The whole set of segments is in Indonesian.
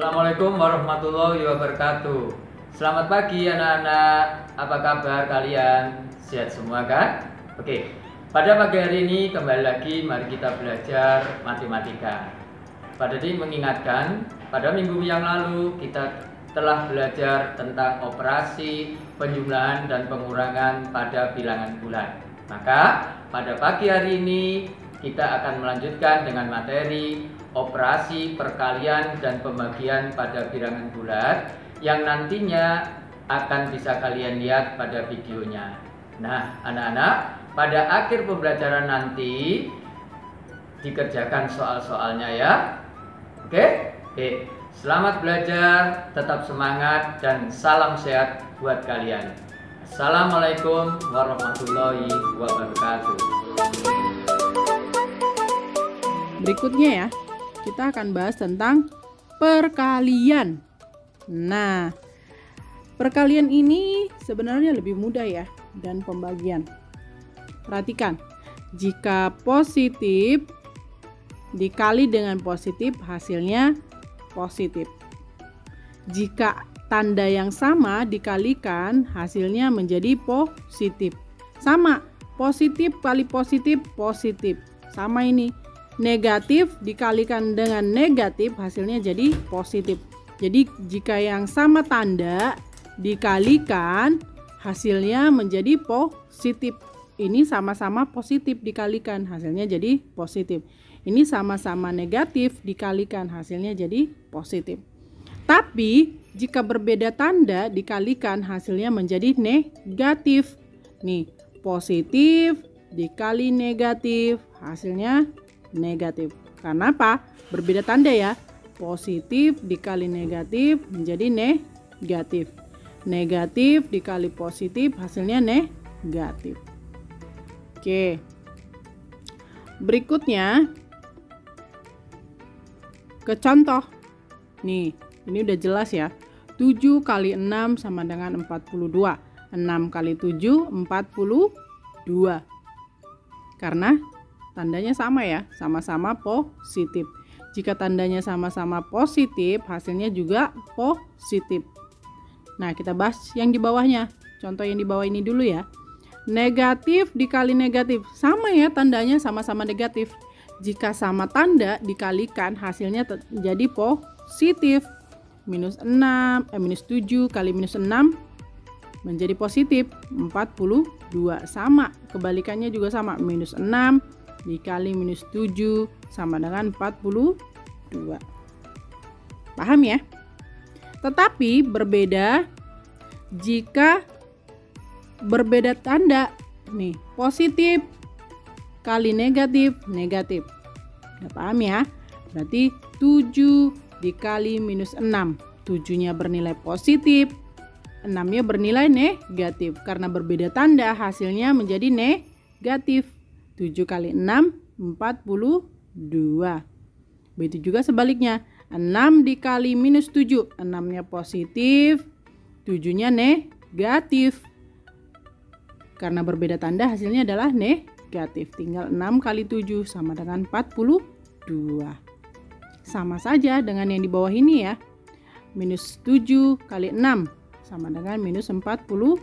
Assalamualaikum warahmatullahi wabarakatuh. Selamat pagi anak-anak, apa kabar kalian? Sehat semua kan? Oke, pada pagi hari ini kembali lagi mari kita belajar matematika. Pada ini mengingatkan, pada minggu yang lalu kita telah belajar tentang operasi penjumlahan dan pengurangan pada bilangan bulan. Maka pada pagi hari ini kita akan melanjutkan dengan materi operasi perkalian dan pembagian pada bilangan bulat yang nantinya akan bisa kalian lihat pada videonya. Nah, anak-anak, pada akhir pembelajaran nanti dikerjakan soal-soalnya ya. Oke? Oke. Selamat belajar, tetap semangat dan salam sehat buat kalian. Assalamualaikum warahmatullahi wabarakatuh. Berikutnya ya, kita akan bahas tentang perkalian. Nah, perkalian ini sebenarnya lebih mudah ya, dan pembagian. Perhatikan, jika positif dikali dengan positif hasilnya positif. Jika tanda yang sama dikalikan hasilnya menjadi positif. Sama, positif kali positif, positif. Sama ini. Negatif dikalikan dengan negatif hasilnya jadi positif. Jadi jika yang sama tanda dikalikan hasilnya menjadi positif. Ini sama-sama positif dikalikan hasilnya jadi positif. Ini sama-sama negatif dikalikan hasilnya jadi positif. Tapi jika berbeda tanda dikalikan hasilnya menjadi negatif. Nih, positif dikali negatif hasilnya negatif. Karena apa? Berbeda tanda ya. Positif dikali negatif menjadi negatif. Negatif dikali positif hasilnya negatif. Oke. Berikutnya ke contoh. Nih, ini udah jelas ya. 7 kali 6 sama dengan 42. 6 kali 7 42. Karena tandanya sama ya, sama-sama positif. Jika tandanya sama-sama positif, hasilnya juga positif. Nah, kita bahas yang di bawahnya. Contoh yang di bawah ini dulu ya. Negatif dikali negatif. Sama ya, tandanya sama-sama negatif. Jika sama tanda dikalikan, hasilnya jadi positif. Minus 7 kali minus 6 menjadi positif 42. Sama, kebalikannya juga sama. Minus 6 dikali minus 7 sama dengan 42. Paham ya? Tetapi berbeda jika berbeda tanda. Nih, positif kali negatif, negatif. Udah paham ya? Berarti 7 dikali minus 6. 7-nya bernilai positif, 6-nya bernilai negatif. Karena berbeda tanda hasilnya menjadi negatif. 7 kali 6, 42. Begitu juga sebaliknya. 6 dikali minus 7. 6-nya positif, 7-nya negatif. Karena berbeda tanda hasilnya adalah negatif. Tinggal 6 kali 7 sama dengan 42. Sama saja dengan yang di bawah ini ya. Minus 7 kali 6 sama dengan minus 42.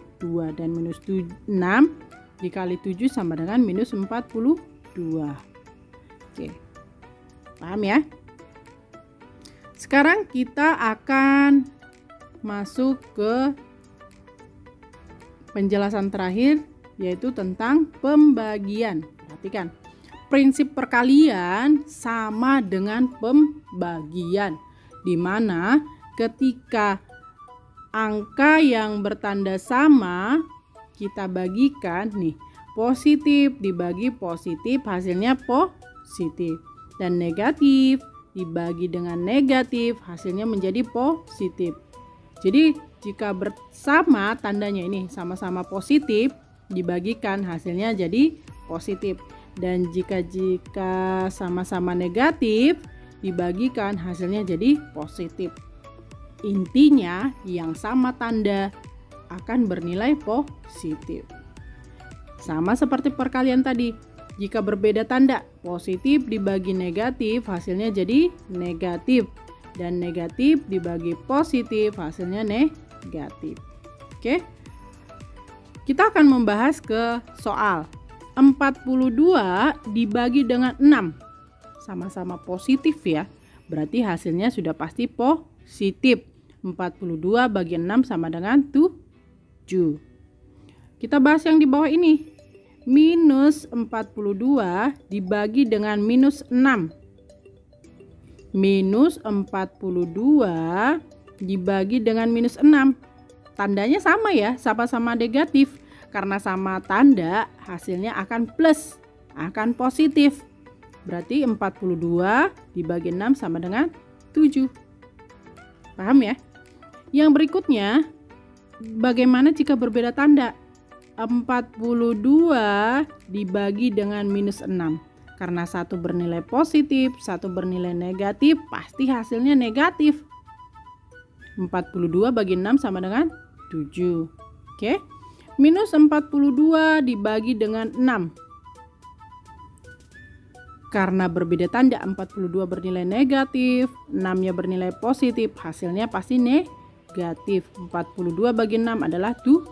Dan minus 6 dikali 7 sama dengan minus 42. Oke. Paham ya? Sekarang kita akan masuk ke penjelasan terakhir, yaitu tentang pembagian. Perhatikan. Prinsip perkalian sama dengan pembagian, di mana ketika angka yang bertanda sama kita bagikan nih, positif dibagi positif hasilnya positif, dan negatif dibagi dengan negatif hasilnya menjadi positif. Jadi jika bersama tandanya ini sama-sama positif dibagikan hasilnya jadi positif, dan jika sama-sama negatif dibagikan hasilnya jadi positif. Intinya yang sama tanda akan bernilai positif. Sama seperti perkalian tadi. Jika berbeda tanda, positif dibagi negatif, hasilnya jadi negatif. dan negatif dibagi positif, hasilnya negatif. Oke. Kita akan membahas ke soal 42 dibagi dengan 6. Sama-sama positif ya. Berarti hasilnya sudah pasti positif. 42 bagi 6 sama dengan 7. Kita bahas yang di bawah ini. Minus 42 dibagi dengan minus 6. Minus 42 dibagi dengan minus 6. Tandanya sama ya, sama-sama negatif. Karena sama tanda, hasilnya akan plus, akan positif. Berarti 42 dibagi 6 sama dengan 7. Paham ya? Yang berikutnya, bagaimana jika berbeda tanda? 42 dibagi dengan minus 6. Karena satu bernilai positif, satu bernilai negatif, pasti hasilnya negatif. 42 bagi 6 sama dengan 7. Oke. Minus 42 dibagi dengan 6. Karena berbeda tanda, 42 bernilai negatif, 6-nya bernilai positif, hasilnya pasti negatif. 42 bagi 6 adalah 7.